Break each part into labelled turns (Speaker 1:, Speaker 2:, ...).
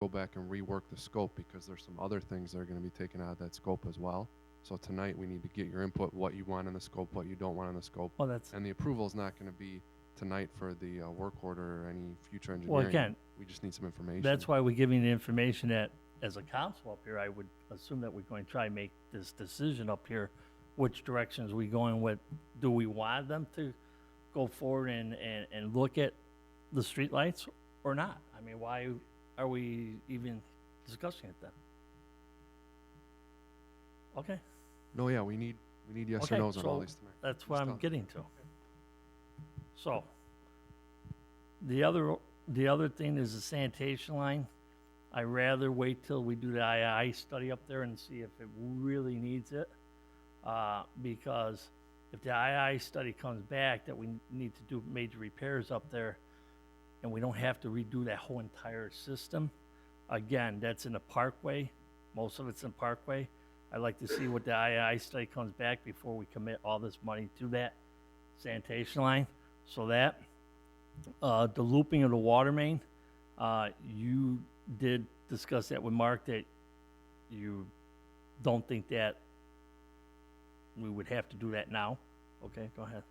Speaker 1: go back and rework the scope because there's some other things that are going to be taken out of that scope as well. So tonight we need to get your input, what you want in the scope, what you don't want in the scope,
Speaker 2: Well, that's,
Speaker 1: and the approval is not going to be tonight for the work order or any future
Speaker 2: well,
Speaker 1: engineering.
Speaker 2: again,
Speaker 1: We just need some information.
Speaker 2: that's why we're giving the information that, as a council up here, I would assume that we're going to try and make this decision up here, which directions we going with. Do we want them to go forward and look at the streetlights or not? I mean, why are we even discussing it then? Okay,
Speaker 1: No, yeah, we need yes
Speaker 2: Okay,
Speaker 1: or no's on all
Speaker 2: so
Speaker 1: these tonight.
Speaker 2: that's what
Speaker 1: Just
Speaker 2: I'm
Speaker 1: done.
Speaker 2: getting to. So, the other thing is the sanitation line. I rather wait till we do the II study up there and see if it really needs it. Because if the II study comes back that we need to do major repairs up there, and we don't have to redo that whole entire system, again, that's in the Parkway. Most of it's in Parkway. I'd like to see what the II study comes back before we commit all this money to that sanitation line. So that, the looping of the water main, you did discuss that with Mark, that you don't think that we would have to do that now. Okay, go ahead.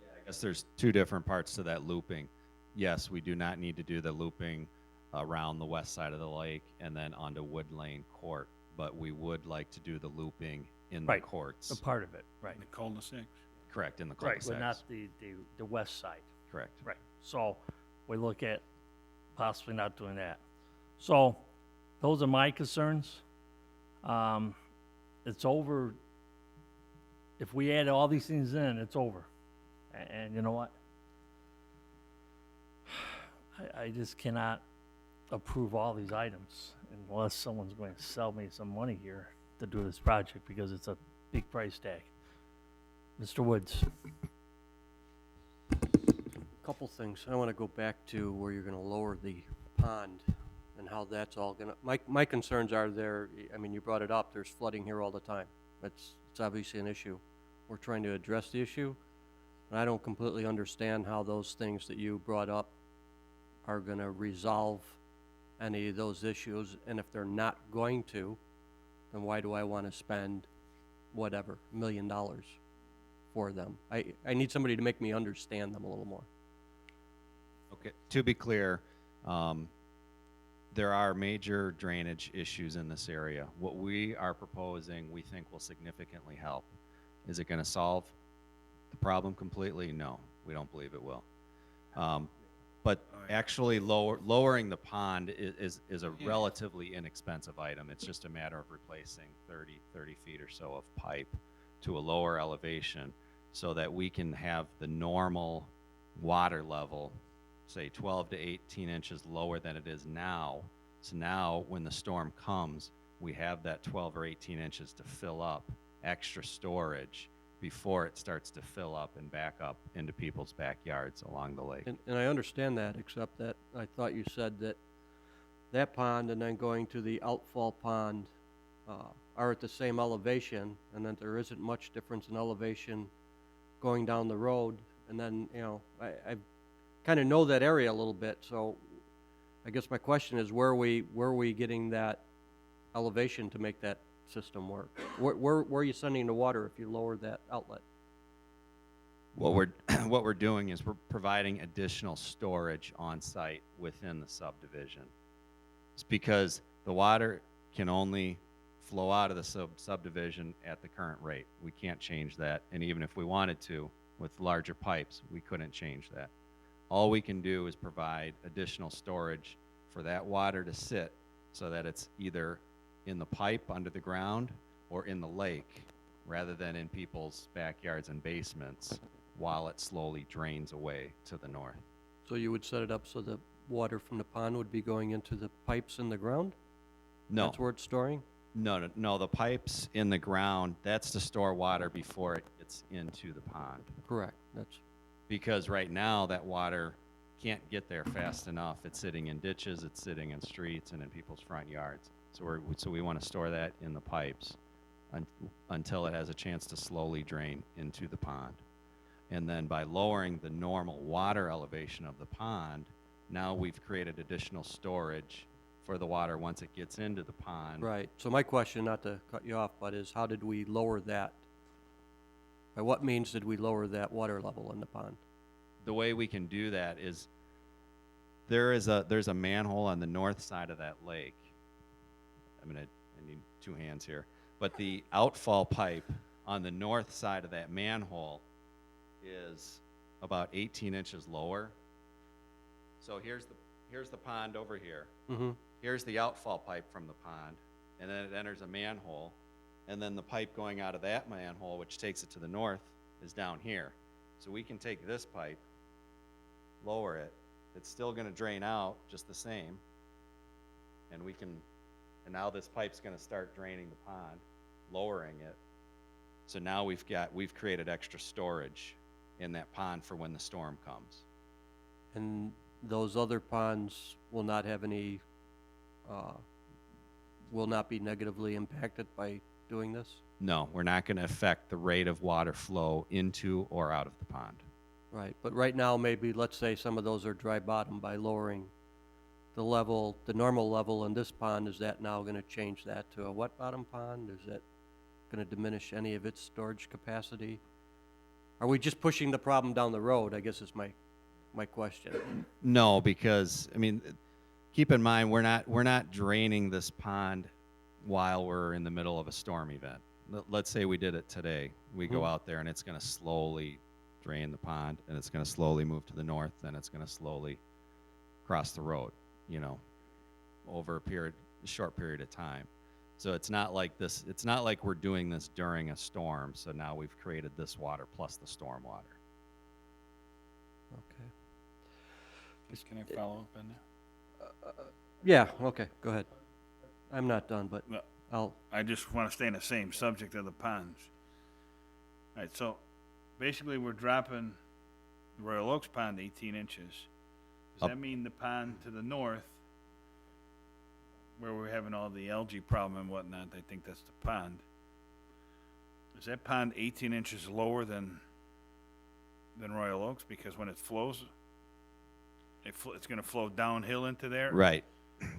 Speaker 3: Yeah, I guess there's two different parts to that looping. Yes, we do not need to do the looping around the west side of the lake and then onto Wood Lane Court, but we would like to do the looping in the
Speaker 2: Right.
Speaker 3: courts.
Speaker 2: A part of it, right.
Speaker 4: The cul-de-sacs.
Speaker 3: Correct, in the
Speaker 2: Right,
Speaker 3: cul-de-sacs.
Speaker 2: but not the west side.
Speaker 3: Correct.
Speaker 2: Right. So we look at possibly not doing that. So those are my concerns. It's over. If we add all these things in, it's over. And you know what? I just cannot approve all these items unless someone's going to sell me some money here to do this project because it's a big price tag. Mr. Woods.
Speaker 5: Couple things. I want to go back to where you're going to lower the pond and how that's all going to, my concerns are there, I mean, you brought it up, there's flooding here all the time. It's obviously an issue. We're trying to address the issue, and I don't completely understand how those things that you brought up are going to resolve any of those issues, and if they're not going to, then why do I want to spend whatever, $1 million for them? I need somebody to make me understand them a little more.
Speaker 3: Okay, to be clear, there are major drainage issues in this area. What we are proposing, we think will significantly help. Is it going to solve the problem completely? No, we don't believe it will. But actually lowering the pond is a relatively inexpensive item. It's just a matter of replacing 30 feet or so of pipe to a lower elevation so that we can have the normal water level, say 12 to 18 inches lower than it is now. So now when the storm comes, we have that 12 or 18 inches to fill up extra storage before it starts to fill up and back up into people's backyards along the lake.
Speaker 5: And I understand that, except that I thought you said that that pond and then going to the outfall pond are at the same elevation, and that there isn't much difference in elevation going down the road. And then, you know, I kind of know that area a little bit, so I guess my question is, where are we getting that elevation to make that system work? Where are you sending the water if you lower that outlet?
Speaker 3: What we're doing is we're providing additional storage on site within the subdivision. It's because the water can only flow out of the subdivision at the current rate. We can't change that, and even if we wanted to, with larger pipes, we couldn't change that. All we can do is provide additional storage for that water to sit so that it's either in the pipe under the ground or in the lake rather than in people's backyards and basements while it slowly drains away to the north.
Speaker 5: So you would set it up so the water from the pond would be going into the pipes in the ground?
Speaker 3: No,
Speaker 5: That's where it's storing?
Speaker 3: no, the pipes in the ground, that's to store water before it gets into the pond.
Speaker 5: Correct. That's
Speaker 3: Because right now that water can't get there fast enough. It's sitting in ditches, it's sitting in streets and in people's front yards. So we want to store that in the pipes until it has a chance to slowly drain into the pond. And then by lowering the normal water elevation of the pond, now we've created additional storage for the water once it gets into the pond.
Speaker 5: Right. So my question, not to cut you off, but is how did we lower that? By what means did we lower that water level in the pond?
Speaker 3: The way we can do that is there's a manhole on the north side of that lake. I need two hands here. But the outfall pipe on the north side of that manhole is about 18 inches lower. So here's the pond over here.
Speaker 5: Mm-hmm.
Speaker 3: Here's the outfall pipe from the pond, and then it enters a manhole, and then the pipe going out of that manhole, which takes it to the north, is down here. So we can take this pipe, lower it. It's still going to drain out just the same, and now this pipe's going to start draining the pond, lowering it. So now we've created extra storage in that pond for when the storm comes.
Speaker 5: And those other ponds will not have any, will not be negatively impacted by doing this?
Speaker 3: No, we're not going to affect the rate of water flow into or out of the pond.
Speaker 5: Right, but right now, maybe, let's say some of those are dry bottom by lowering the level, the normal level in this pond, is that now gonna change that to a wet bottom pond? Is that gonna diminish any of its storage capacity? Are we just pushing the problem down the road, I guess is my question.
Speaker 3: No, because keep in mind we're not draining this pond while we're in the middle of a storm event. Let's say we did it today. We go out there and it's going to slowly drain the pond, and it's going to slowly move to the north, then it's going to slowly cross the road, over a short period of time. So it's not like we're doing this during a storm. So now we've created this water plus the storm water.
Speaker 5: Okay.
Speaker 4: Can I follow up on that?
Speaker 5: Yeah, okay, go ahead. I'm not done, but
Speaker 4: Well, I just want to stay in the same subject of the ponds. All right, so basically we're dropping the Royal Oaks pond 18 inches. Does
Speaker 3: Up.
Speaker 4: that mean the pond to the north, where we're having all the algae problem and whatnot, I think that's the pond. Is that pond 18 inches lower than Royal Oaks? Because when it flows, it's going to flow downhill into there?
Speaker 3: Right.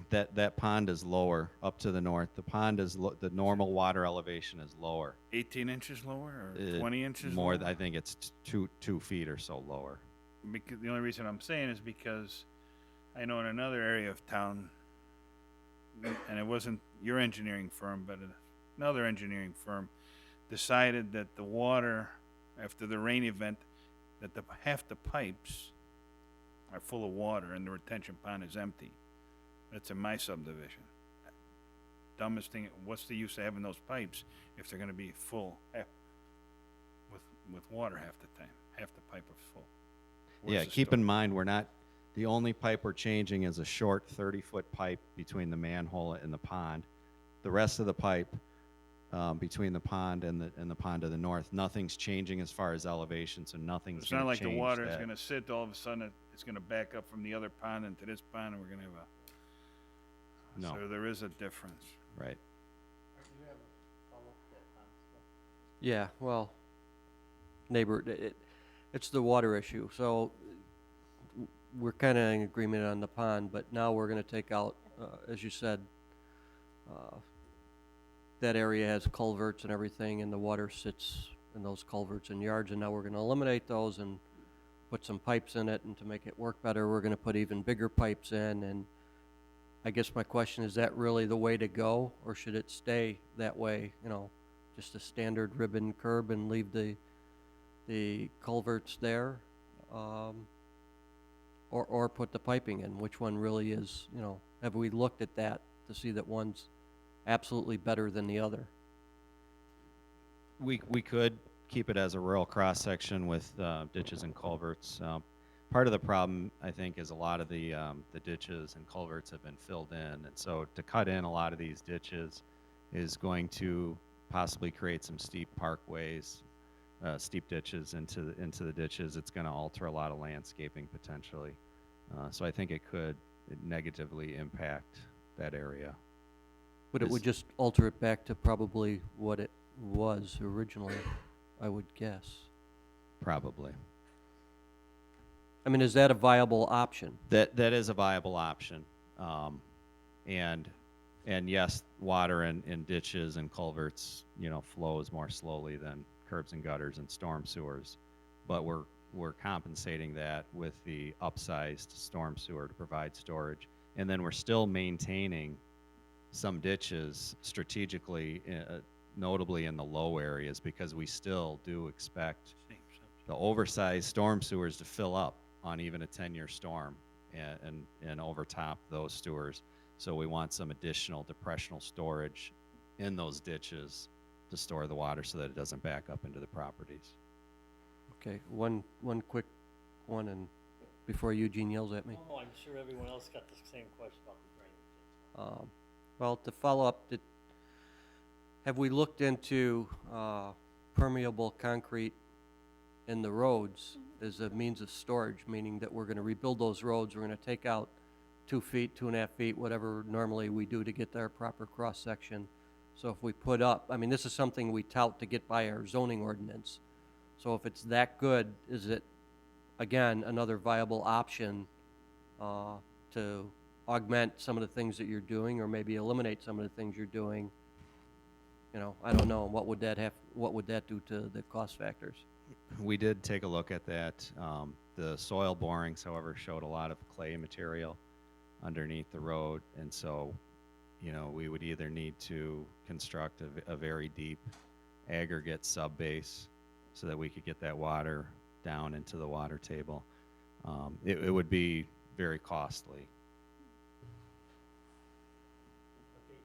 Speaker 3: That pond is lower up to the north. The pond is the normal water elevation is lower.
Speaker 4: 18 inches lower or 20 inches
Speaker 3: more.
Speaker 4: lower?
Speaker 3: I think it's 2 feet or so lower.
Speaker 4: Because the only reason I'm saying is because I know in another area of town, and it wasn't your engineering firm, but another engineering firm decided that the water after the rain event, that half the pipes are full of water and the retention pond is empty. That's in my subdivision. Dumbest thing. What's the use of having those pipes if they're going to be full with water half the time? Half the pipe is full.
Speaker 3: Yeah, keep in mind the only pipe we're changing is a short 30-foot pipe between the manhole and the pond. The rest of the pipe between the pond and the pond to the north, nothing's changing as far as elevation, so nothing's
Speaker 4: It's
Speaker 3: going
Speaker 4: not
Speaker 3: to change
Speaker 4: like the water is
Speaker 3: that.
Speaker 4: going to sit, all of a sudden it's going to back up from the other pond into this pond, and we're going to have
Speaker 3: No.
Speaker 4: So there is a difference.
Speaker 3: Right.
Speaker 5: yeah, well, neighbor, it's the water issue. So we're kind of in agreement on the pond, but now we're going to take out, as you said, that area has culverts and everything, and the water sits in those culverts and yards, and now we're going to eliminate those and put some pipes in it, and to make it work better, we're going to put even bigger pipes in. And I guess my question is that really the way to go, or should it stay that way, just a standard ribbon curb and leave the culverts there, or put the piping in? Which one really is, have we looked at that to see that one's absolutely better than the other?
Speaker 3: We could keep it as a rural cross section with ditches and culverts. Part of the problem, I think, is a lot of the ditches and culverts have been filled in, and so to cut in a lot of these ditches is going to possibly create some steep parkways, steep ditches into the ditches. It's going to alter a lot of landscaping potentially. So I think it could negatively impact that area.
Speaker 5: But it would just alter it back to probably what it was originally, I would guess.
Speaker 3: Probably.
Speaker 5: I mean, is that a viable option?
Speaker 3: That is a viable option. and yes, water in ditches and culverts, flows more slowly than curbs and gutters and storm sewers, but we're compensating that with the upsized storm sewer to provide storage, and then we're still maintaining some ditches strategically, notably in the low areas, because we still do expect the oversized storm sewers to fill up on even a 10-year storm and overtop those sewers. So we want some additional depressional storage in those ditches to store the water so that it doesn't back up into the properties.
Speaker 5: Okay, one quick one, and before Eugene yells at me.
Speaker 2: Oh, I'm sure everyone else got the same question about the drainage.
Speaker 5: Well, to follow up, have we looked into permeable concrete in the roads as a means of storage, meaning that we're going to rebuild those roads, we're going to take out 2 feet, 2.5 feet, whatever normally we do to get our proper cross-section. So if we put up, I mean, this is something we tout to get by our zoning ordinance. So if it's that good, is it, again, another viable option to augment some of the things that you're doing, or maybe eliminate some of the things you're doing? I don't know. What would that do to the cost factors?
Speaker 3: We did take a look at that. The soil borings, however, showed a lot of clay material underneath the road, and so, we would either need to construct a very deep aggregate subbase so that we could get that water down into the water table. It would be very costly.
Speaker 2: Okay.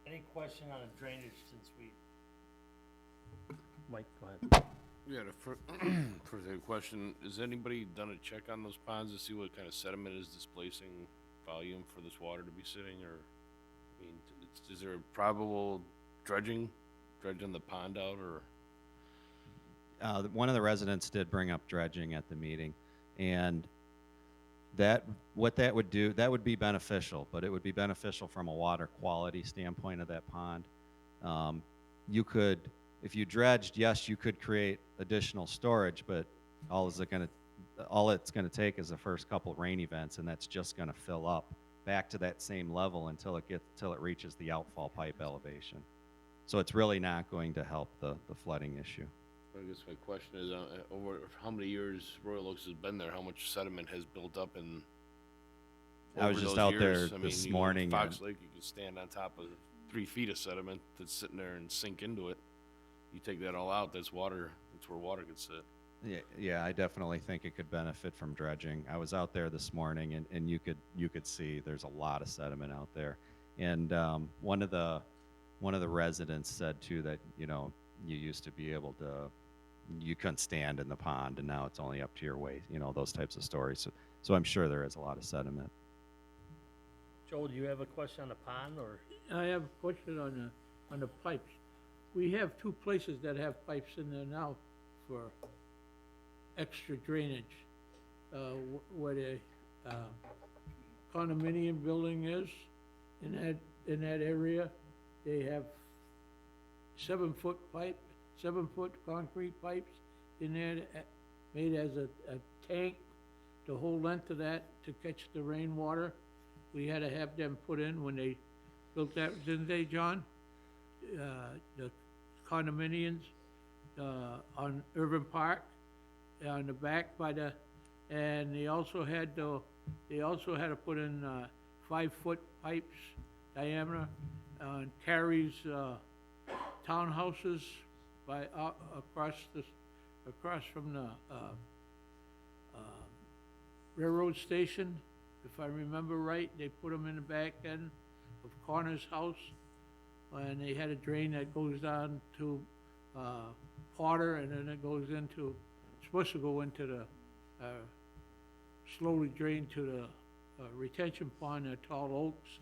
Speaker 2: Any question on the drainage since we? Mike, go ahead.
Speaker 6: Yeah, first question, has anybody done a check on those ponds to see what kind of sediment is displacing volume for this water to be sitting, or, is there a probable dredging the pond out, or?
Speaker 3: One of the residents did bring up dredging at the meeting, and what that would do, that would be beneficial, but it would be beneficial from a water quality standpoint of that pond. You could, if you dredged, yes, you could create additional storage, but all it's gonna take is the first couple rain events, and that's just gonna fill up back to that same level until it reaches the outfall pipe elevation. So it's really not going to help the flooding issue.
Speaker 6: I guess my question is, over how many years Royal Oaks has been there, how much sediment has built up in
Speaker 3: I was
Speaker 6: over
Speaker 3: just
Speaker 6: those
Speaker 3: out there
Speaker 6: years?
Speaker 3: this
Speaker 6: you go to
Speaker 3: morning,
Speaker 6: Fox
Speaker 3: and-
Speaker 6: Lake, you could stand on top of 3 feet of sediment that's sitting there and sink into it. You take that all out, that's water, that's where water could sit.
Speaker 3: Yeah, I definitely think it could benefit from dredging. I was out there this morning, and you could see there's a lot of sediment out there. And one of the residents said too that you used to be able to, you couldn't stand in the pond, and now it's only up to your waist. Those types of stories. So I'm sure there is a lot of sediment.
Speaker 2: Joel, do you have a question on the pond, or?
Speaker 7: I have a question on the pipes. We have 2 places that have pipes in there now for extra drainage. Where the condominium building is, in that area, they have 7-foot pipe, 7-foot concrete pipes in there made as a tank the whole length of that to catch the rainwater. We had to have them put in when they built that, didn't they, John? The condominiums on Irvin Park, on the back and they also had to put in 5-foot pipes diameter on Carrie's townhouses across from the railroad station. If I remember right, they put them in the back end of Connor's house, and they had a drain that goes down to Potter, and then it goes into, it's supposed to go into the, slowly drain to the retention pond at Tall Oaks.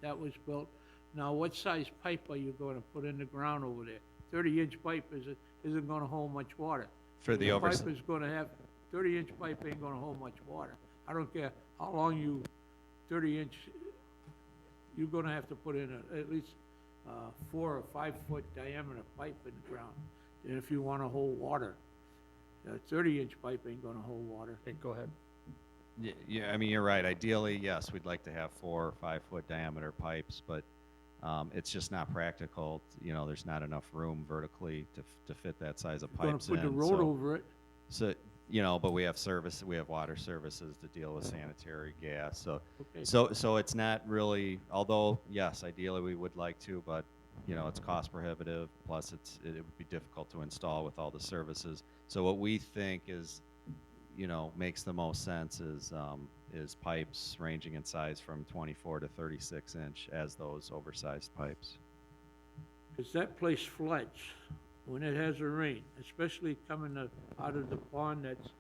Speaker 7: That was built. Now, what size pipe are you going to put in the ground over there? 30-inch pipe isn't going to hold much water.
Speaker 3: For the
Speaker 7: Pipe
Speaker 3: oversight.
Speaker 7: is going to have, 30-inch pipe ain't going to hold much water. I don't care how long 30-inch, you're going to have to put in at least 4 or 5-foot diameter pipe in the ground. And if you want to hold water, a 30-inch pipe ain't going to hold water.
Speaker 2: Okay, go ahead.
Speaker 3: Yeah, I mean, you're right. Ideally, yes, we'd like to have 4 or 5 foot diameter pipes, but it's just not practical. You know, there's not enough room vertically to fit that size of
Speaker 7: Gonna
Speaker 3: pipes
Speaker 7: put the
Speaker 3: in.
Speaker 7: road over it.
Speaker 3: So, you know, but we have water services to deal with sanitary gas. So,
Speaker 7: Okay.
Speaker 3: so it's not really, although, yes, ideally we would like to, but, you know, it's cost prohibitive, plus it would be difficult to install with all the services. So what we think is, you know, makes the most sense is pipes ranging in size from 24 to 36 inch as those oversized pipes.
Speaker 7: Because that place floods when it has a rain, especially coming out of the pond that's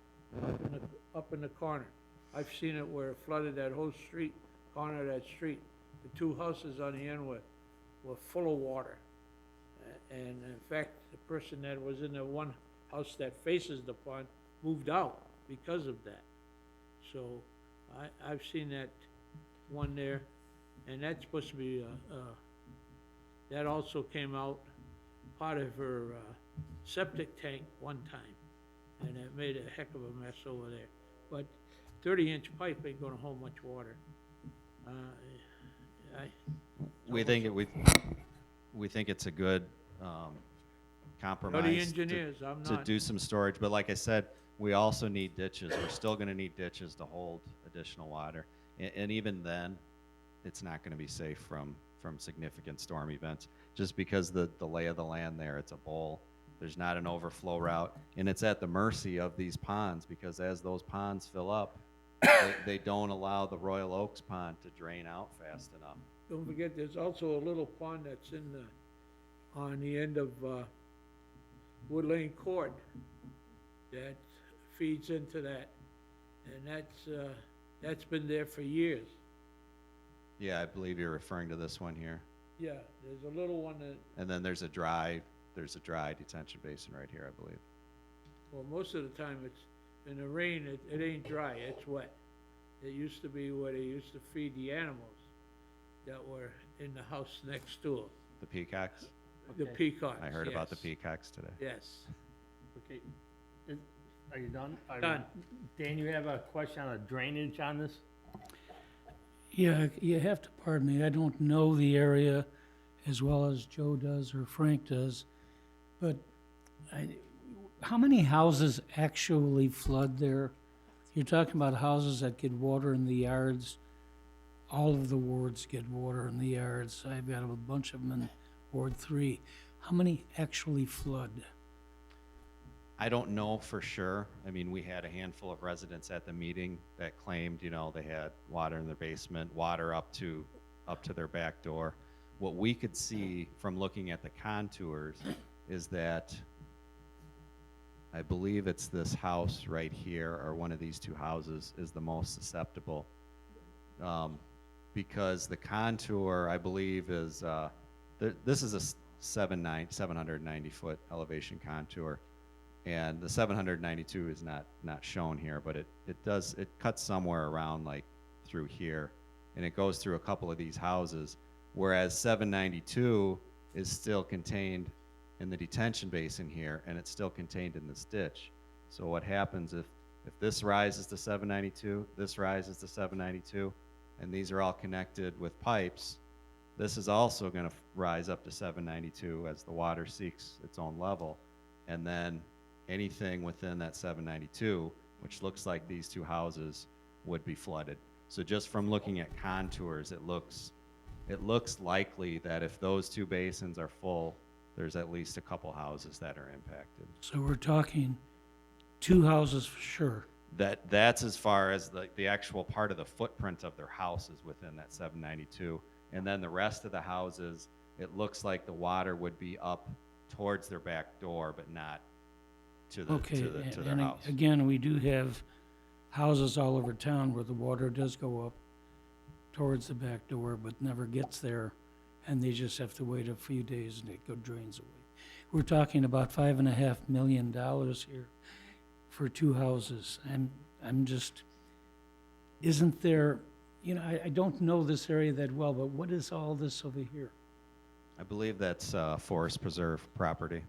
Speaker 7: up in the corner. I've seen it where it flooded that whole street, corner of that street. The 2 houses on the end were full of water. And in fact, the person that was in the one house that faces the pond moved out because of that. So I've seen that one there, and that's supposed to be, that also came out part of her septic tank one time, and it made a heck of a mess over there. But 30-inch pipe ain't gonna hold much water.
Speaker 3: We think it's a good compromise.
Speaker 7: You're the
Speaker 3: to-
Speaker 7: engineers, I'm
Speaker 3: to
Speaker 7: not.
Speaker 3: do some storage, but like I said, we also need ditches. We're still gonna need ditches to hold additional water. And even then, it's not gonna be safe from significant storm events, just because the lay of the land there, it's a bowl. There's not an overflow route, and it's at the mercy of these ponds, because as those ponds fill up, they don't allow the Royal Oaks pond to drain out fast enough.
Speaker 7: Don't forget, there's also a little pond that's on the end of Wood Lane Court that feeds into that, and that's been there for years.
Speaker 3: Yeah, I believe you're referring to this one here.
Speaker 7: Yeah, there's a little one that,
Speaker 3: And then there's a dry detention basin right here, I believe.
Speaker 7: well, most of the time it's, in the rain, it ain't dry, it's wet. It used to be where they used to feed the animals that were in the house next door,
Speaker 3: The peacocks?
Speaker 7: the
Speaker 2: Okay.
Speaker 7: peacocks.
Speaker 3: I heard about the
Speaker 7: yes.
Speaker 3: peacocks today.
Speaker 7: Yes.
Speaker 2: Okay, are you done?
Speaker 7: Done.
Speaker 2: Dan, you have a question on the drainage on this?
Speaker 8: Yeah, you have to pardon me, I don't know the area as well as Joe does or Frank does, but how many houses actually flood there? You're talking about houses that get water in the yards. All of the wards get water in the yards. I've got a bunch of them in Ward 3. How many actually flood?
Speaker 3: I don't know for sure. I mean, we had a handful of residents at the meeting that claimed, you know, they had water in their basement, water up to their back door. What we could see from looking at the contours is that I believe it's this house right here, or one of these 2 houses, is the most susceptible. Because the contour, I believe, is, this is a 790 foot elevation contour. And the 792 is not shown here, but it cuts somewhere around like through here, and it goes through a couple of these houses, whereas 792 is still contained in the detention basin here, and it's still contained in this ditch. So what happens if this rises to 792, this rises to 792, and these are all connected with pipes, this is also going to rise up to 792 as the water seeks its own level, and then anything within that 792, which looks like these 2 houses, would be flooded. So just from looking at contours, it looks likely that if those 2 basins are full, there's at least a couple houses that are impacted.
Speaker 8: So we're talking 2 houses for sure.
Speaker 3: That's as far as the actual part of the footprint of their house is within that 792. And then the rest of the houses, it looks like the water would be up towards their back door, but not to
Speaker 8: Okay,
Speaker 3: their
Speaker 8: and
Speaker 3: house.
Speaker 8: again, we do have houses all over town where the water does go up towards the back door, but never gets there, and they just have to wait a few days and it drains away. We're talking about $5.5 million here for 2 houses. I'm just, isn't there, you know, I don't know this area that well, but what is all this over here?
Speaker 3: I believe that's Forest Preserve property.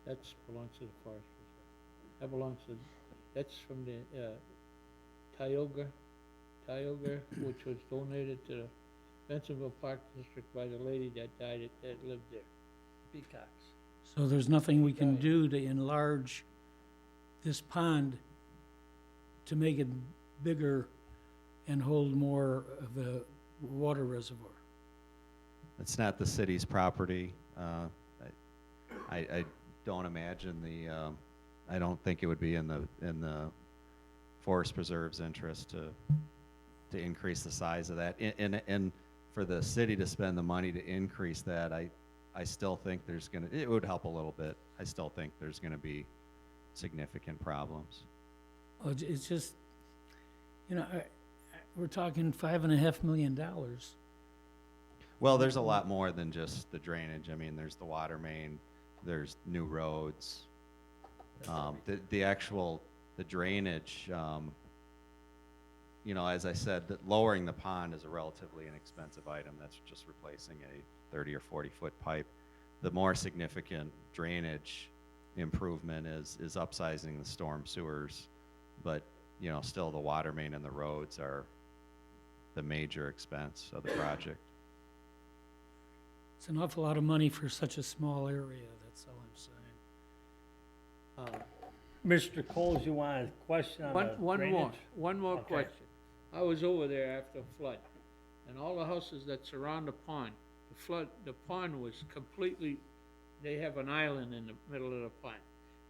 Speaker 7: That belongs to the Forest Preserve. That belongs to, that's from the Tioga Tioga, which was donated to the Bensonville Park District by the lady that died, that lived there.
Speaker 2: Peacocks.
Speaker 8: So there's nothing we can do to enlarge this pond to make it bigger and hold more of a water reservoir?
Speaker 3: It's not the city's property. I don't imagine I don't think it would be in the Forest Preserve's interest to increase the size of that. And for the city to spend the money to increase that, I still think it would help a little bit. I still think there's gonna be significant problems.
Speaker 8: Oh, it's just, we're talking $5.5 million.
Speaker 3: Well, there's a lot more than just the drainage. I mean, there's the water main, there's new roads. The drainage, as I said, that lowering the pond is a relatively inexpensive item. That's just replacing a 30 or 40-foot pipe. The more significant drainage improvement is upsizing the storm sewers, but still the water main and the roads are the major expense of the project.
Speaker 8: It's an awful lot of money for such a small area, that's all I'm saying.
Speaker 2: Mr. Coles, you want a question on the drainage?
Speaker 7: One more
Speaker 2: Okay.
Speaker 7: question. I was over there after the flood, and all the houses that surround the pond, the pond was completely, they have an island in the middle of the pond.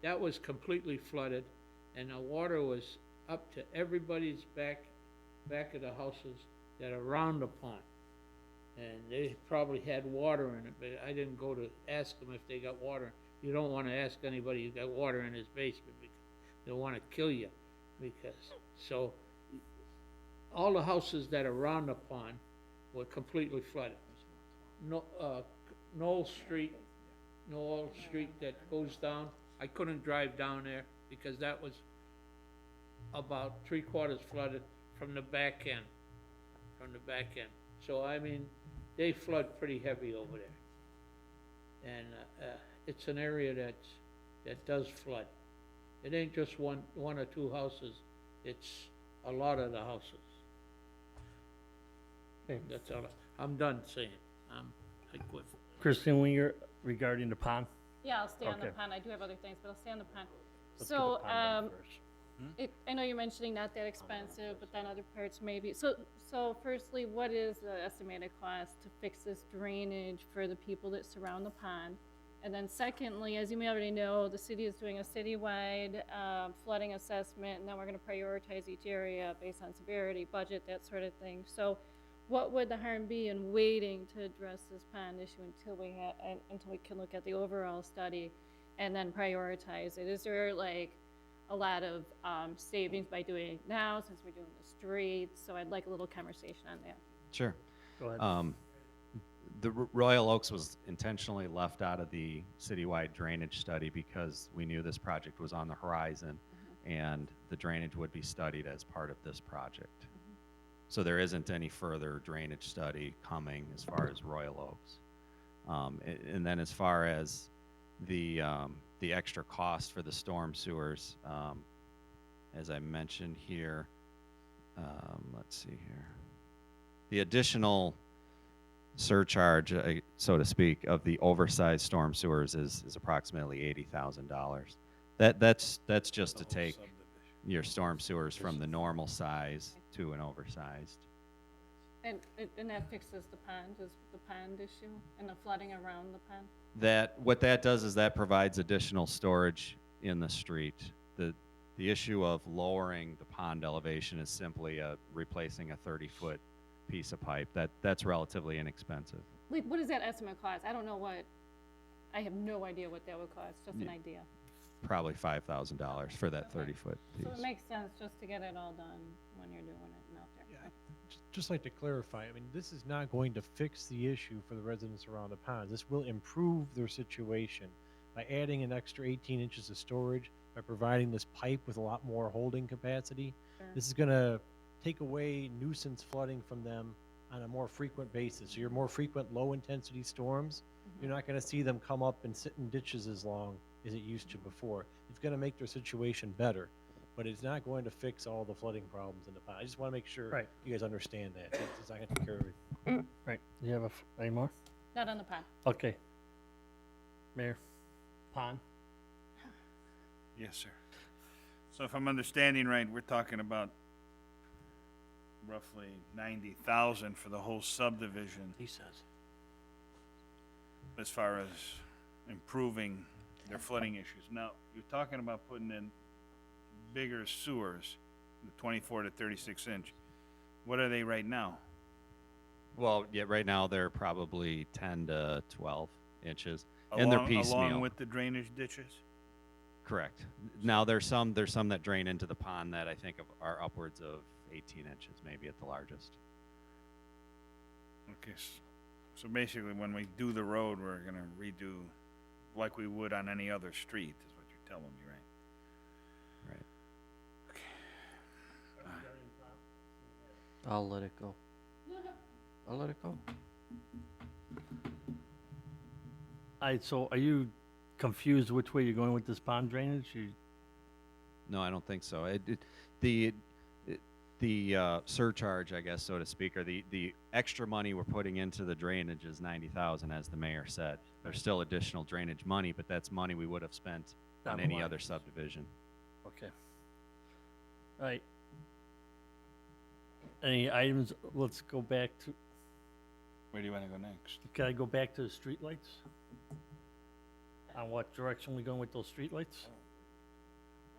Speaker 7: That was completely flooded, and the water was up to everybody's back of the houses that are around the pond. And they probably had water in it, but I didn't go to ask them if they got water. You don't want to ask anybody who got water in his basement because they'll want to kill you. So all the houses that are around the pond were completely flooded. Knoll Street that goes down, I couldn't drive down there because that was about 3/4 flooded from the back end. So, I mean, they flood pretty heavy over there. And it's an area that does flood. It ain't just one or two houses, it's a lot of the houses.
Speaker 2: Okay.
Speaker 7: That's all, I'm done saying, I quit.
Speaker 2: Christine, when you're regarding the pond?
Speaker 9: Yeah, I'll stay on the
Speaker 2: Okay.
Speaker 9: pond. I do have other things, but I'll stay on the pond.
Speaker 2: Let's get the
Speaker 9: So,
Speaker 2: pond done first.
Speaker 9: I know you're mentioning not that expensive, but then other parts maybe. So firstly, what is the estimated cost to fix this drainage for the people that surround the pond? And then secondly, as you may already know, the city is doing a citywide flooding assessment, and then we're gonna prioritize each area based on severity, budget, that sort of thing. So what would the harm be in waiting to address this pond issue until we can look at the overall study and then prioritize it? Is there like a lot of savings by doing it now since we're doing the streets? So I'd like a little conversation on that.
Speaker 3: Sure.
Speaker 2: Go ahead.
Speaker 3: The Royal Oaks was intentionally left out of the citywide drainage study because we knew this project was on the horizon and the drainage would be studied as part of this project. So there isn't any further drainage study coming as far as Royal Oaks. And then as far as the extra cost for the storm sewers, as I mentioned here, let's see here. The additional surcharge, so to speak, of the oversized storm sewers is approximately $80,000. That's just to take your storm sewers from the normal size to an oversized.
Speaker 9: And that fixes the pond issue and the flooding around the pond?
Speaker 3: What that does is that provides additional storage in the street. The issue of lowering the pond elevation is simply replacing a 30-foot piece of pipe. That's relatively inexpensive.
Speaker 9: Like, what does that estimate cost? I don't know I have no idea what that would cost, just an idea.
Speaker 3: Probably $5,000 for that
Speaker 9: Okay.
Speaker 3: 30-foot piece.
Speaker 9: So it makes sense just to get it all done when you're doing it and out there.
Speaker 10: Yeah, just like to clarify, I mean, this is not going to fix the issue for the residents around the ponds. This will improve their situation by adding an extra 18 inches of storage, by providing this pipe with a lot more holding capacity.
Speaker 9: Sure.
Speaker 10: This is going to take away nuisance flooding from them on a more frequent basis. So your more frequent low-intensity storms, you're not going to see them come up and sit in ditches as long as it used to before. It's going to make their situation better. but it's not going to fix all the flooding problems in the pond. I just want to make sure
Speaker 2: Right.
Speaker 10: you guys understand that. It's not going to take care of it.
Speaker 2: Right, do you have any more?
Speaker 9: Not on the pond.
Speaker 2: Okay. Mayor, pond?
Speaker 4: Yes, sir. So if I'm understanding right, we're talking about roughly 90,000 for the whole subdivision
Speaker 5: He says.
Speaker 4: as far as improving their flooding issues. Now, you're talking about putting in bigger sewers, the 24 to 36 inch. What are they right now?
Speaker 3: Well, yeah, right now they're probably 10 to 12 inches, and they're piecemeal.
Speaker 4: Along with the drainage ditches?
Speaker 3: Correct. Now there's some that drain into the pond that I think are upwards of 18 inches, maybe at the largest.
Speaker 4: Okay, so basically when we do the road, we're gonna redo like we would on any other street, is what you're telling me, right?
Speaker 3: Right.
Speaker 5: I'll let it go. I'll let it go.
Speaker 2: So are you confused which way you're going with this pond drainage?
Speaker 3: No, I don't think so. The surcharge, I guess, so to speak, or the extra money we're putting into the drainage is 90,000, as the mayor said. There's still additional drainage money, but that's money we would have spent on
Speaker 2: Down the
Speaker 3: any
Speaker 2: line.
Speaker 3: other subdivision.
Speaker 2: Okay. All right. Any items, let's go back to,
Speaker 4: Where do you wanna go next?
Speaker 2: can I go back to the streetlights? On what direction we going with those streetlights?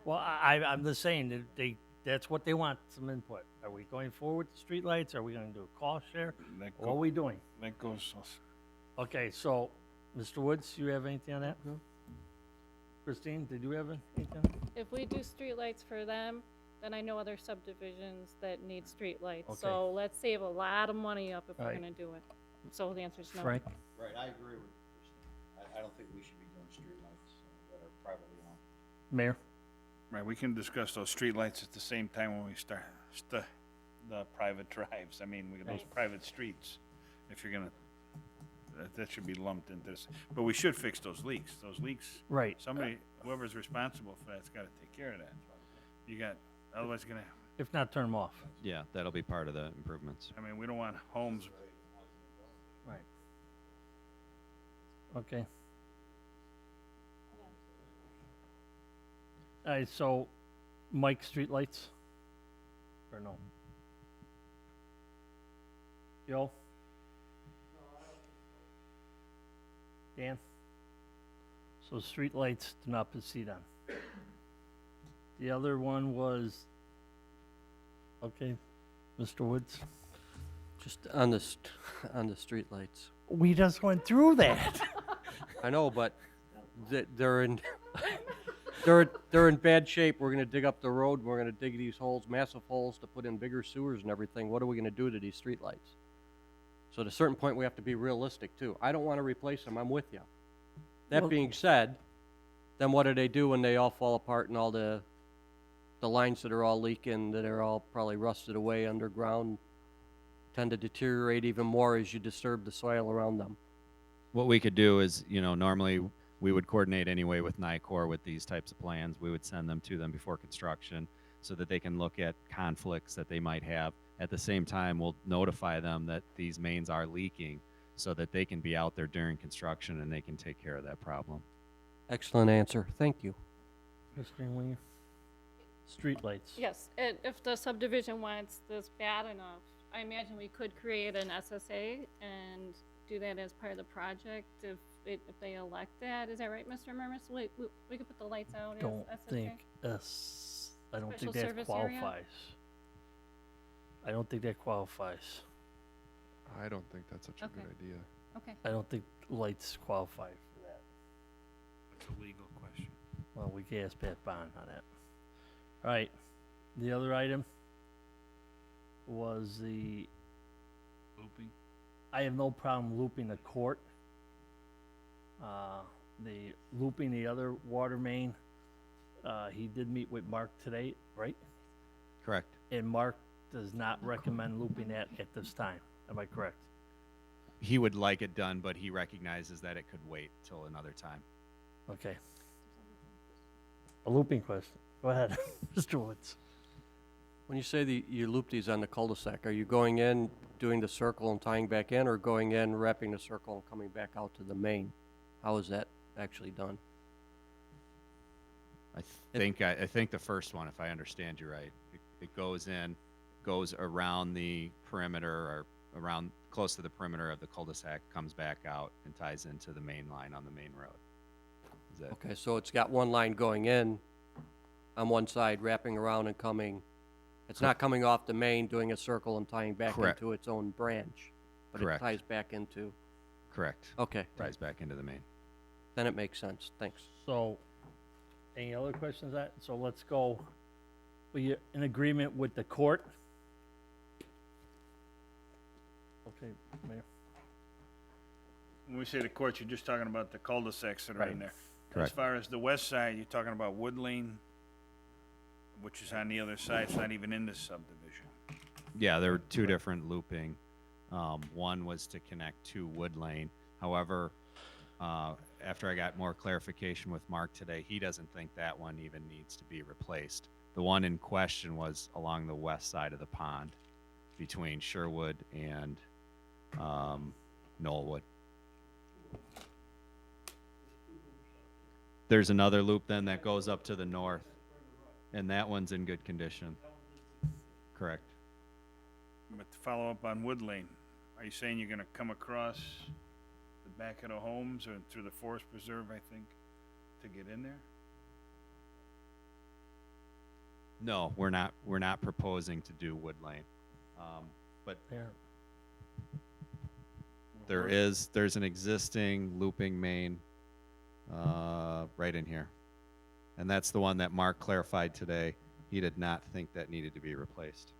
Speaker 2: Well, I'm just saying, that that's what they want, some input. Are we going forward with the streetlights? Are we gonna do a cost share?
Speaker 4: That
Speaker 2: What are we doing?
Speaker 4: goes,
Speaker 2: Okay, so, Mr. Woods, you have anything on that?
Speaker 5: No.
Speaker 2: Christine, did you have anything?
Speaker 9: If we do streetlights for them, then I know other subdivisions that need streetlights.
Speaker 2: Okay.
Speaker 9: So let's save a lot of money up if we're
Speaker 2: Right.
Speaker 9: gonna do it. So the answer is no.
Speaker 2: Frank?
Speaker 11: Right, I agree with Christine. I don't think we should be doing streetlights that are privately owned.
Speaker 2: Mayor?
Speaker 4: right, we can discuss those streetlights at the same time when we start the private drives. I mean, those private streets, if you're gonna, that should be lumped into this. But we should fix those leaks. Those leaks,
Speaker 2: Right.
Speaker 4: somebody, whoever's responsible for that's gotta take care of that. You got, otherwise you're gonna,
Speaker 2: If not, turn them off.
Speaker 3: Yeah, that'll be part of the improvements.
Speaker 4: I mean, we don't want homes.
Speaker 2: Right. Okay. All right, so Mike, streetlights? Or no? Joe? Dan? So streetlights do not proceed on. The other one was, okay, Mr. Woods?
Speaker 5: Just on the, on the streetlights.
Speaker 2: We just went through that.
Speaker 5: I know, but they're in, they're in bad shape. We're gonna dig up the road, we're gonna dig these holes, massive holes to put in bigger sewers and everything. What are we gonna do to these streetlights? So at a certain point, we have to be realistic too. I don't wanna replace them, I'm with you. That
Speaker 2: Well-
Speaker 5: being said, then what do they do when they all fall apart and all the lines that are all leaking, that are all probably rusted away underground, tend to deteriorate even more as you disturb the soil around them?
Speaker 3: What we could do is, normally we would coordinate anyway with NICOR with these types of plans. We would send them to them before construction so that they can look at conflicts that they might have. At the same time, we'll notify them that these mains are leaking so that they can be out there during construction and they can take care of that problem.
Speaker 5: Excellent answer, thank you.
Speaker 2: Ms. Greenwinger? Streetlights.
Speaker 9: Yes, and if the subdivision wants this bad enough, I imagine we could create an SSA and do that as part of the project if they elect that. Is that right, Mr. Murmas? We could put the lights out as
Speaker 2: Don't
Speaker 9: SSA?
Speaker 2: think, I don't think
Speaker 9: Special
Speaker 2: that
Speaker 9: service area?
Speaker 2: qualifies. I don't think that qualifies.
Speaker 1: I don't think that's such a good
Speaker 9: Okay.
Speaker 1: idea.
Speaker 9: Okay.
Speaker 2: I don't think lights qualify for that.
Speaker 4: It's a legal question.
Speaker 2: Well, we can ask Pat Bond on that. All right, the other item was
Speaker 4: Looping?
Speaker 2: I have no problem looping the court. The looping the other water main, he did meet with Mark today, right?
Speaker 3: Correct.
Speaker 2: And Mark does not recommend looping that at this time. Am I correct?
Speaker 3: He would like it done, but he recognizes that it could wait till another time.
Speaker 2: Okay. A looping question, Go ahead, Mr. Woods.
Speaker 5: When you say you loop these on the cul-de-sac, are you going in, doing the circle and tying back in, or going in, wrapping the circle and coming back out to the main? How is that actually done?
Speaker 3: I think the first one, if I understand you right, it goes in, goes around the perimeter or around close to the perimeter of the cul-de-sac, comes back out and ties into the main line on the main road. Is that
Speaker 5: Okay, so it's got one line going in on one side, wrapping around and coming. It's not coming off the main, doing a circle and tying back
Speaker 3: Correct.
Speaker 5: into its own branch, but
Speaker 3: Correct.
Speaker 5: it ties back into.
Speaker 3: correct?
Speaker 5: Okay,
Speaker 3: Ties back into the main.
Speaker 5: then it makes sense. Thanks.
Speaker 2: So, any other questions that, so let's go, we in agreement with the court? Okay, Mayor.
Speaker 4: When we say the court, you're just talking about the cul-de-sacs that are in
Speaker 2: Right.
Speaker 4: there. As
Speaker 3: Correct.
Speaker 4: far as the west side, you're talking about Wood Lane, which is on the other side, it's not even in this subdivision.
Speaker 3: Yeah, there were two different looping. One was to connect to Wood Lane. However, after I got more clarification with Mark today, he doesn't think that one even needs to be replaced. The one in question was along the west side of the pond between Sherwood and Knollwood. There's another loop then that goes up to the north, and that one's in good condition. Correct.
Speaker 4: But to follow up on Wood Lane, are you saying you're gonna come across the back of the homes or through the forest preserve, I think, to get in there?
Speaker 3: No, we're not. We're not proposing to do Wood Lane, but
Speaker 2: There,
Speaker 3: there's an existing looping main right in here, and that's the one that Mark clarified today. He did not think that needed to be replaced.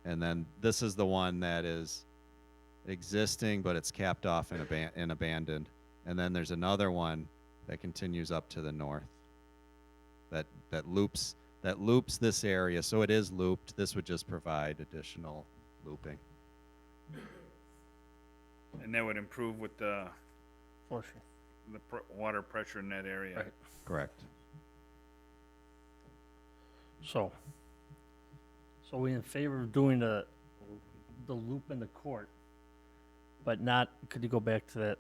Speaker 3: And then this is the one that is existing, but it's capped off and abandoned. And then there's another one that continues up to the north. That loops this area, so it is looped. This would just provide additional looping.
Speaker 4: And that would improve with the
Speaker 2: for sure.
Speaker 4: water pressure in that area.
Speaker 2: Right.
Speaker 3: Correct.
Speaker 2: So we in favor of doing the loop in the court, but not, could you go back to that?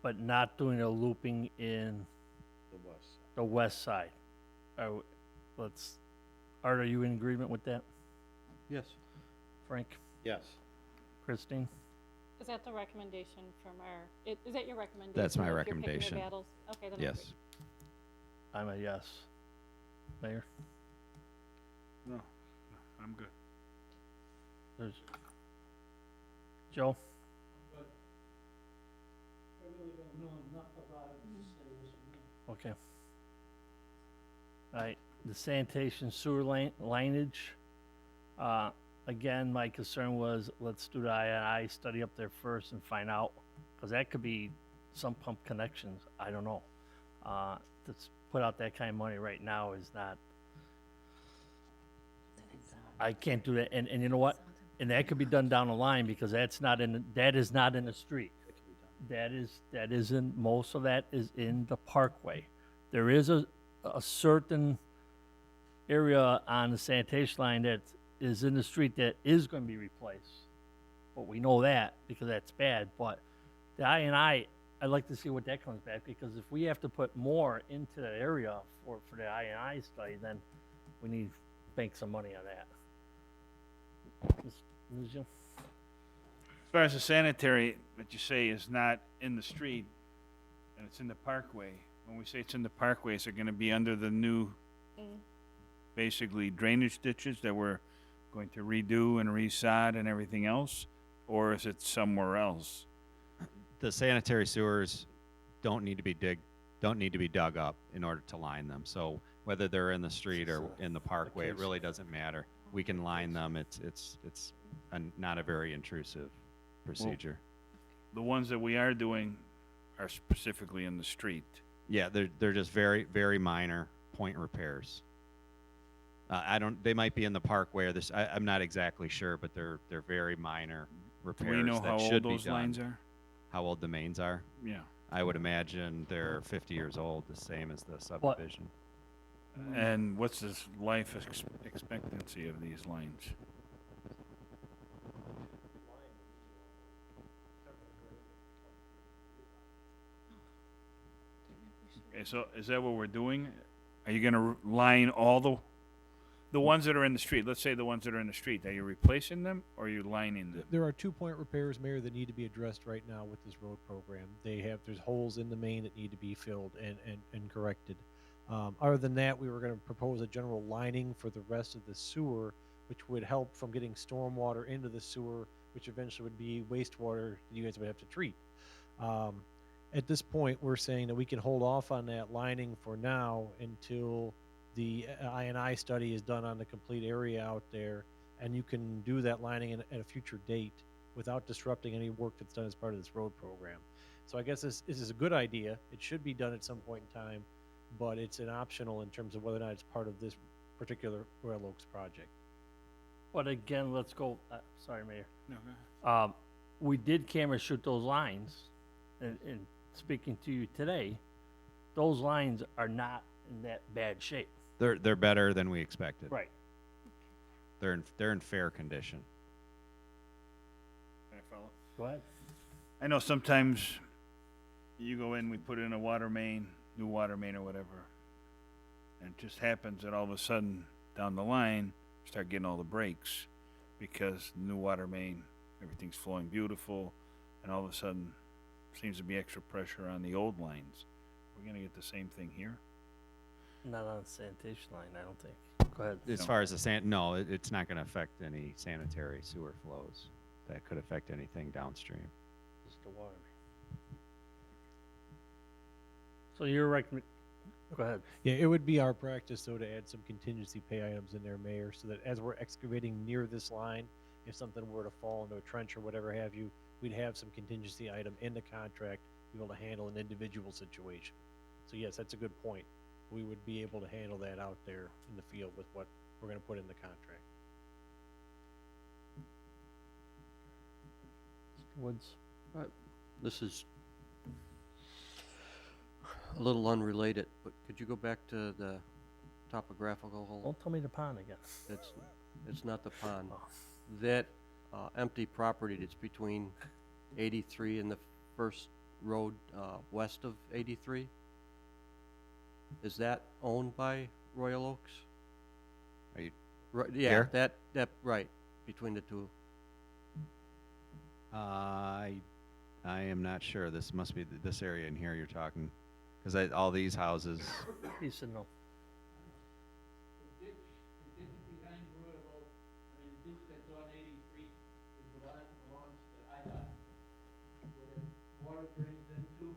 Speaker 2: But not doing a looping in the west side. Art, are you in agreement with that?
Speaker 5: Yes.
Speaker 2: Frank,
Speaker 11: Yes.
Speaker 2: Christine?
Speaker 9: Is that the recommendation from is that your recommendation?
Speaker 3: That's my
Speaker 9: if you're picking your
Speaker 3: recommendation.
Speaker 9: battles? Okay, then I agree.
Speaker 3: Yes.
Speaker 2: I'm a yes. Mayor?
Speaker 4: No, I'm good.
Speaker 2: There's Joe? Okay. All right, the sanitation sewer lineage. Again, my concern was, let's do the I study up there first and find out, because that could be some pump connections, I don't know. To put out that kind of money right now is not, I can't do that, and you know what? And that could be done down the line, because that is not in the street. That is in, most of that is in the parkway. There is a certain area on the sanitation line that is in the street that is going to be replaced. But we know that because that's bad. But the I'd like to see what that comes back, because if we have to put more into that area for the I study, then we need to bank some money on that. Ms. Jill?
Speaker 4: As far as the sanitary that you say is not in the street and it's in the parkway, when we say it's in the parkway, is it gonna be under the new, basically drainage ditches that we're going to redo and resod and everything else? Or is it somewhere else?
Speaker 3: The sanitary sewers don't need to be dug up in order to line them. So whether they're in the street or in the parkway, it really doesn't matter. We can line them. It's not a very intrusive procedure.
Speaker 4: The ones that we are doing are specifically in the street.
Speaker 3: Yeah, they're just very, very minor point repairs. They might be in the parkway or this, I'm not exactly sure, but they're very minor
Speaker 4: Do
Speaker 3: repairs
Speaker 4: we know
Speaker 3: that
Speaker 4: how
Speaker 3: should
Speaker 4: old
Speaker 3: be
Speaker 4: those
Speaker 3: done.
Speaker 4: lines are?
Speaker 3: How old the mains are?
Speaker 4: Yeah.
Speaker 3: I would imagine they're 50 years old, the same as the subdivision.
Speaker 4: And what's the life expectancy of these lines? Okay, so is that what we're doing? Are you gonna line all the ones that are in the street? Let's say the ones that are in the street. Are you replacing them or are you lining them?
Speaker 10: There are 2-point repairs, Mayor, that need to be addressed right now with this road program. There's holes in the main that need to be filled and corrected. Other than that, we were gonna propose a general lining for the rest of the sewer, which would help from getting stormwater into the sewer, which eventually would be wastewater that you guys would have to treat. At this point, we're saying that we can hold off on that lining for now until the I&I study is done on the complete area out there, and you can do that lining at a future date without disrupting any work that's done as part of this road program. So I guess this is a good idea. It should be done at some point in time, but it's an optional in terms of whether or not it's part of this particular Royal Oaks project.
Speaker 2: But again, let's go, sorry, Mayor.
Speaker 4: No, go ahead.
Speaker 2: We did camera shoot those lines, and speaking to you today, those lines are not in that bad shape.
Speaker 3: They're better than we expected.
Speaker 2: Right.
Speaker 3: They're in fair condition.
Speaker 4: Can I follow?
Speaker 2: Go ahead.
Speaker 4: I know sometimes you go in, we put in a water main, new water main or whatever, and it just happens that all of a sudden down the line, start getting all the breaks because new water main, everything's flowing beautiful, and all of a sudden seems to be extra pressure on the old lines. We're gonna get the same thing here?
Speaker 2: Not on the sanitation line, I don't think. Go ahead.
Speaker 3: As
Speaker 4: No.
Speaker 3: far as the no, it's not going to affect any sanitary sewer flows. That could affect anything downstream.
Speaker 2: Just the water. So your recommend, go ahead.
Speaker 10: Yeah, it would be our practice, though, to add some contingency pay items in there, Mayor, so that as we're excavating near this line, if something were to fall into a trench or whatever have you, we'd have some contingency item in the contract to be able to handle an individual situation. So yes, that's a good point. We would be able to handle that out there in the field with what we're gonna put in the contract.
Speaker 2: Mr. Woods.
Speaker 5: This is a little unrelated, but could you go back to the topographical hole?
Speaker 2: Don't tell me the pond again.
Speaker 5: It's not the pond.
Speaker 2: Oh.
Speaker 5: That empty property that's between 83 and the first road west of 83, is that owned by Royal Oaks?
Speaker 3: Are you
Speaker 5: Right, yeah,
Speaker 3: here?
Speaker 5: that right between the two.
Speaker 3: I am not sure. This must be this area in here you're talking, because all these houses.
Speaker 2: He said no.
Speaker 7: The ditch behind Royal Oak, I mean, the ditch that's on 83 belongs to IDOT. Where the water drains into,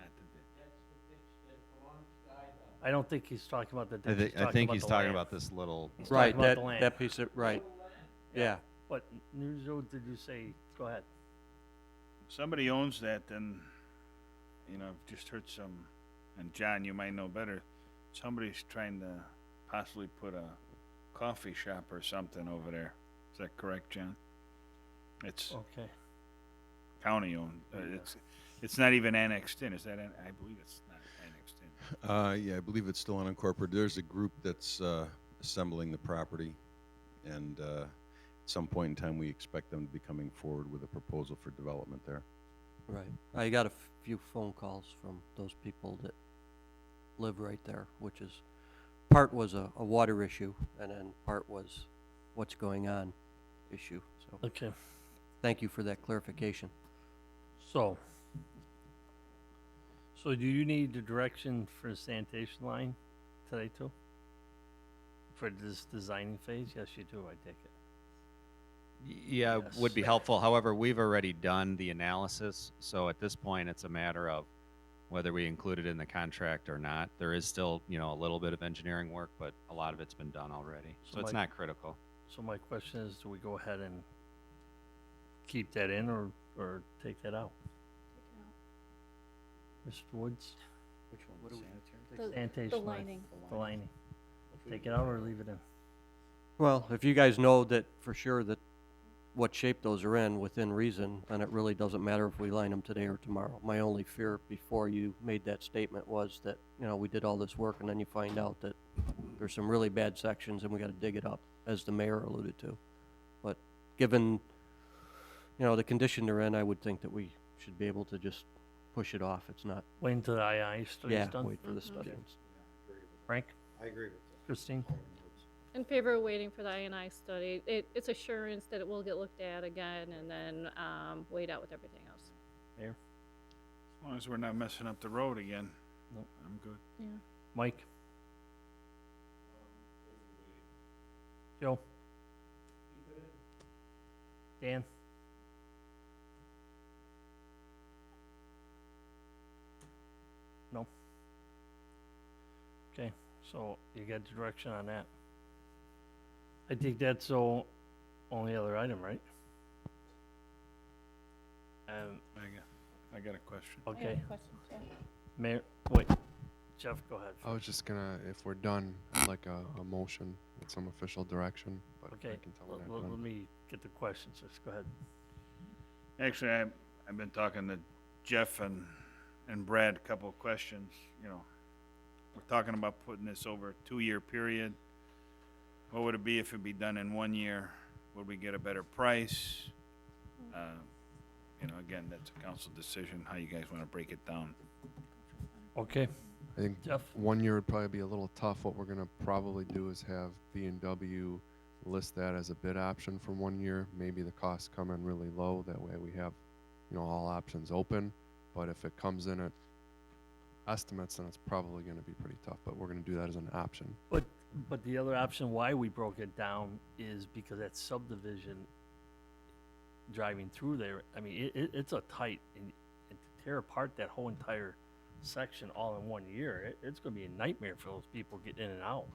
Speaker 4: At the ditch.
Speaker 7: that's the ditch that belongs to IDOT.
Speaker 2: I don't think he's talking about the
Speaker 3: I,
Speaker 2: ditch.
Speaker 3: I think he's
Speaker 2: the
Speaker 3: talking
Speaker 2: land.
Speaker 3: about this little.
Speaker 2: He's
Speaker 5: Right,
Speaker 2: talking about the land.
Speaker 5: that piece of right. Yeah.
Speaker 2: What news road did you say? Go ahead.
Speaker 4: Somebody owns that, then, you know, I've just heard some, and John, you might know better, somebody's trying to possibly put a coffee shop or something over there. Is that correct, John? It's
Speaker 2: Okay.
Speaker 4: county owned. It's not even annexed in. Is that, I believe it's not annexed in.
Speaker 12: Yeah, I believe it's still unincorporated. There's a group that's assembling the property, and at some point in time, we expect them to be coming forward with a proposal for development there.
Speaker 5: Right. I got a few phone calls from those people that live right there, which is, part was a water issue, and then part was what's going on issue. So
Speaker 2: Okay.
Speaker 5: thank you for that clarification.
Speaker 2: So do you need the direction for the sanitation line today too? For this designing phase? Yes, you do, I take it.
Speaker 3: Yeah, it would be
Speaker 2: Yes.
Speaker 3: helpful. However, we've already done the analysis, so at this point, it's a matter of whether we include it in the contract or not. There is still, a little bit of engineering work, but a lot of it's been done already,
Speaker 2: So
Speaker 3: so it's
Speaker 2: my-
Speaker 3: not critical.
Speaker 2: So my question is, do we go ahead and keep that in or take that out? Mr. Woods,
Speaker 11: Which one,
Speaker 5: What do we-
Speaker 11: sanitary?
Speaker 9: The
Speaker 2: sanitation line,
Speaker 9: lining.
Speaker 2: the lining. Take it out or leave it in?
Speaker 5: Well, if you guys know that for sure that what shape those are in within reason, then it really doesn't matter if we line them today or tomorrow. My only fear before you made that statement was that, you know, we did all this work and then you find out that there's some really bad sections and we gotta dig it up, as the mayor alluded to. But given, you know, the condition they're in, I would think that we should be able to just push it off. It's not,
Speaker 2: Wait until the II study's
Speaker 5: yeah,
Speaker 2: done?
Speaker 5: wait for the study.
Speaker 2: Frank,
Speaker 11: I agree with that.
Speaker 2: Christine?
Speaker 9: In favor of waiting for the INI study. It's assurance that it will get looked at again and then wait out with everything else.
Speaker 2: Mayor?
Speaker 4: As long as we're not messing up the road again.
Speaker 2: Nope.
Speaker 4: I'm good.
Speaker 9: Yeah.
Speaker 2: Mike? Joe? Dan? No? Okay, so you got direction on that. I think that's the only other item, right?
Speaker 4: I got a question.
Speaker 9: I have
Speaker 2: Okay,
Speaker 9: a question, too.
Speaker 2: Mayor, wait, Jeff, go ahead.
Speaker 1: I was just gonna, if we're done, I'd like a motion with some official direction, but
Speaker 2: Okay,
Speaker 1: I can tell when I'm
Speaker 2: let
Speaker 1: done.
Speaker 2: me get the questions, just go ahead.
Speaker 4: Actually, I've been talking to Jeff and Brad, a couple of questions, you know. We're talking about putting this over a 2-year period. What would it be if it'd be done in 1 year? Would we get a better price? You know, again, that's a council decision, how you guys wanna break it down.
Speaker 2: Okay,
Speaker 1: I think
Speaker 2: Jeff?
Speaker 1: 1 year would probably be a little tough. What we're gonna probably do is have B&W list that as a bid option for 1 year. Maybe the costs come in really low. That way we have, you know, all options open. But if it comes in at estimates, then it's probably gonna be pretty tough. But we're gonna do that as an option.
Speaker 2: But the other option why we broke it down is because that subdivision driving through there, I mean, it's a tight, and to tear apart that whole entire section all in 1 year, it's gonna be a nightmare for those people getting in and out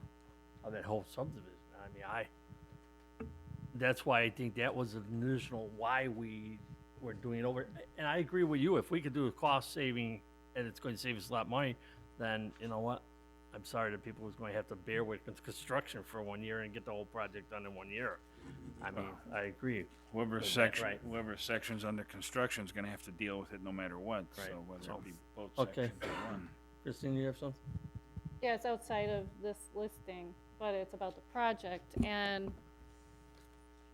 Speaker 2: of that whole subdivision. I mean, that's why I think that was the initial why we were doing it over. And I agree with you, if we could do a cost saving and it's going to save us a lot of money, then you know what? I'm sorry that people was going to have to bear with construction for 1 year and get the whole project done in 1 year. I mean, I agree.
Speaker 4: Whoever
Speaker 2: Is that
Speaker 4: section,
Speaker 2: right?
Speaker 4: whoever section's under construction is gonna have to deal with it no matter what, so
Speaker 2: Right.
Speaker 4: whether
Speaker 2: So-
Speaker 4: it be both
Speaker 2: Okay.
Speaker 4: sections or one.
Speaker 2: Christine, you have something?
Speaker 9: Yeah, it's outside of this listing, but it's about the project. And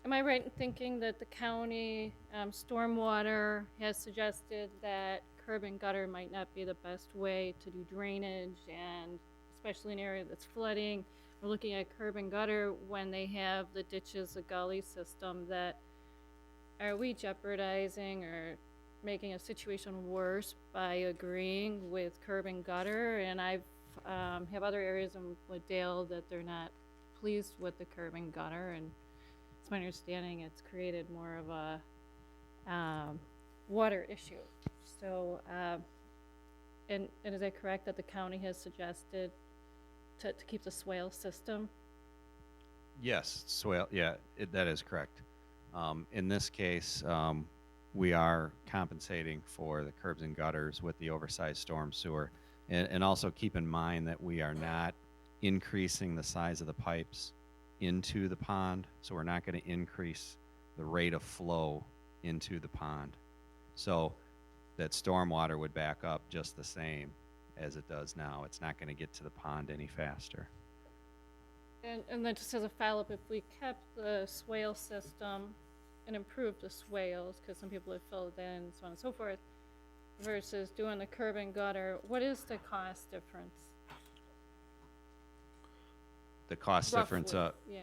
Speaker 9: am I right in thinking that the county stormwater has suggested that curb and gutter might not be the best way to do drainage, and especially in an area that's flooding? We're looking at curb and gutter when they have the ditches, the gully system. That are we jeopardizing or making a situation worse by agreeing with curb and gutter? And I've have other areas in Wooddale that they're not pleased with the curb and gutter, and it's my understanding it's created more of a water issue. So, and is it correct that the county has suggested to keep the swale system?
Speaker 3: Yes, swale, yeah, that is correct. In this case, we are compensating for the curbs and gutters with the oversized storm sewer. And also keep in mind that we are not increasing the size of the pipes into the pond, so we're not going to increase the rate of flow into the pond. So that stormwater would back up just the same as it does now. It's not going to get to the pond any faster.
Speaker 9: And then just as a follow-up, if we kept the swale system and improved the swales, because some people have filled in and so on and so forth, versus doing the curb and gutter, what is the cost difference?
Speaker 3: The cost difference,
Speaker 9: Roughly, yeah.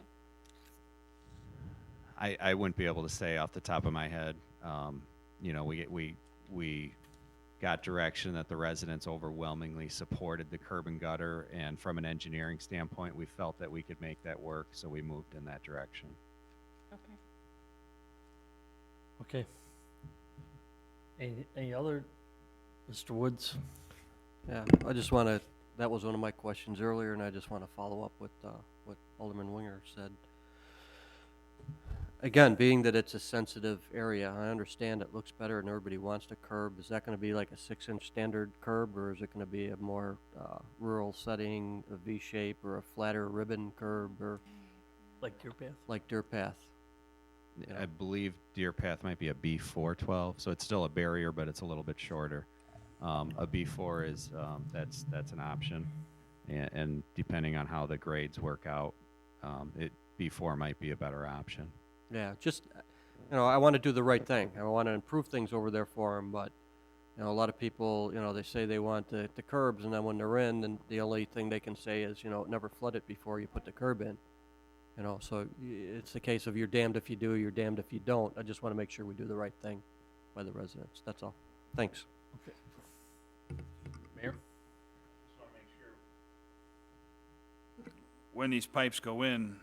Speaker 3: I wouldn't be able to say off the top of my head. You know, we got direction that the residents overwhelmingly supported the curb and gutter, and from an engineering standpoint, we felt that we could make that work, so we moved in that direction.
Speaker 9: Okay.
Speaker 2: Okay. Any other, Mr. Woods?
Speaker 5: Yeah, I just want to, that was one of my questions earlier, and I just want to follow up with what Alderman Winger said. Again, being that it's a sensitive area, I understand it looks better and everybody wants to curb. Is that going to be like a 6-inch standard curb, or is it going to be a more rural setting, a V-shape, or a flatter ribbon curb, or
Speaker 2: Like Deer Path?
Speaker 5: like Deer Path?
Speaker 3: I believe Deer Path might be a B412, so it's still a barrier, but it's a little bit shorter. A B4 is, that's an option. And depending on how the grades work out, B4 might be a better option.
Speaker 5: Yeah, just, I want to do the right thing. I want to improve things over there for them, but, a lot of people, they say they want the curbs, and then when they're in, then the only thing they can say is, it never flooded before you put the curb in. So it's a case of you're damned if you do, you're damned if you don't. I just want to make sure we do the right thing by the residents. That's all. Thanks.
Speaker 2: Mayor?
Speaker 4: When these pipes go in,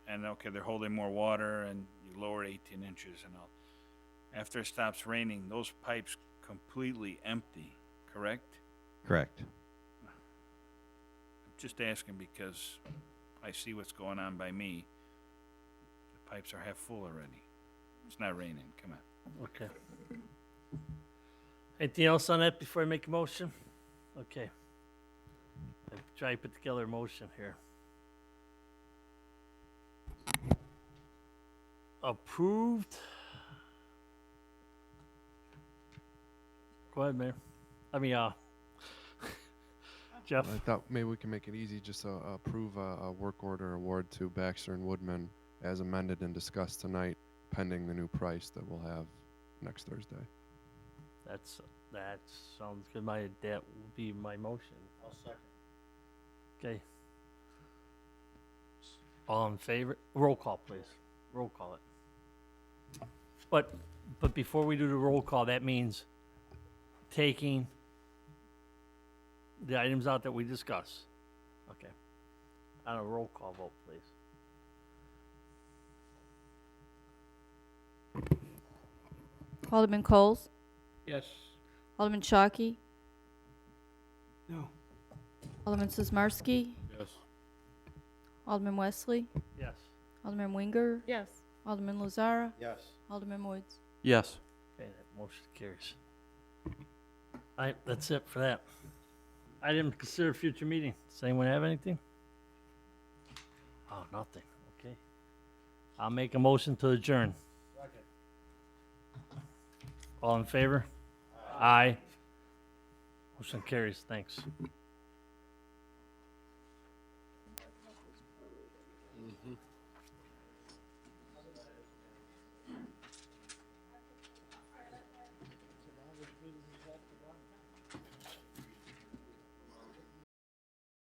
Speaker 4: and okay, they're holding more water, and you lower it 18 inches and all. After it stops raining, those pipes completely empty, correct?
Speaker 3: Correct.
Speaker 4: I'm just asking because I see what's going on by me. The pipes are half full already. It's not raining, come on.
Speaker 2: Okay. Anything else on that before I make a motion? Okay. I'll try to put together a motion here. Approved. Go ahead, Mayor. Jeff.
Speaker 1: I thought maybe we can make it easy, just approve a work order award to Baxter and Woodman as amended and discussed tonight, pending the new price that we'll have next Thursday.
Speaker 2: That sounds good. That will be my motion.
Speaker 11: I'll second.
Speaker 2: Okay. All in favor? Roll call, please. Roll call it. But before we do the roll call, that means taking the items out that we discussed. Okay. On a roll call vote, please.
Speaker 13: Alderman Coles,
Speaker 7: Yes.
Speaker 13: Alderman Shockey,
Speaker 7: No.
Speaker 13: Alderman Sizmarsky,
Speaker 6: Yes.
Speaker 13: Alderman Wesley,
Speaker 2: Yes.
Speaker 13: Alderman Winger,
Speaker 9: Yes.
Speaker 13: Alderman Lazara,
Speaker 11: Yes.
Speaker 13: Alderman Woods.
Speaker 5: Yes.
Speaker 2: Okay, that motion carries. All right, that's it for that. Item to consider future meeting. Does anyone have anything? Oh, nothing. Okay. I'll make a motion to adjourn.
Speaker 11: Second.
Speaker 2: All in favor? Aye. Motion carries. Thanks.
Speaker 6: Mm-hmm.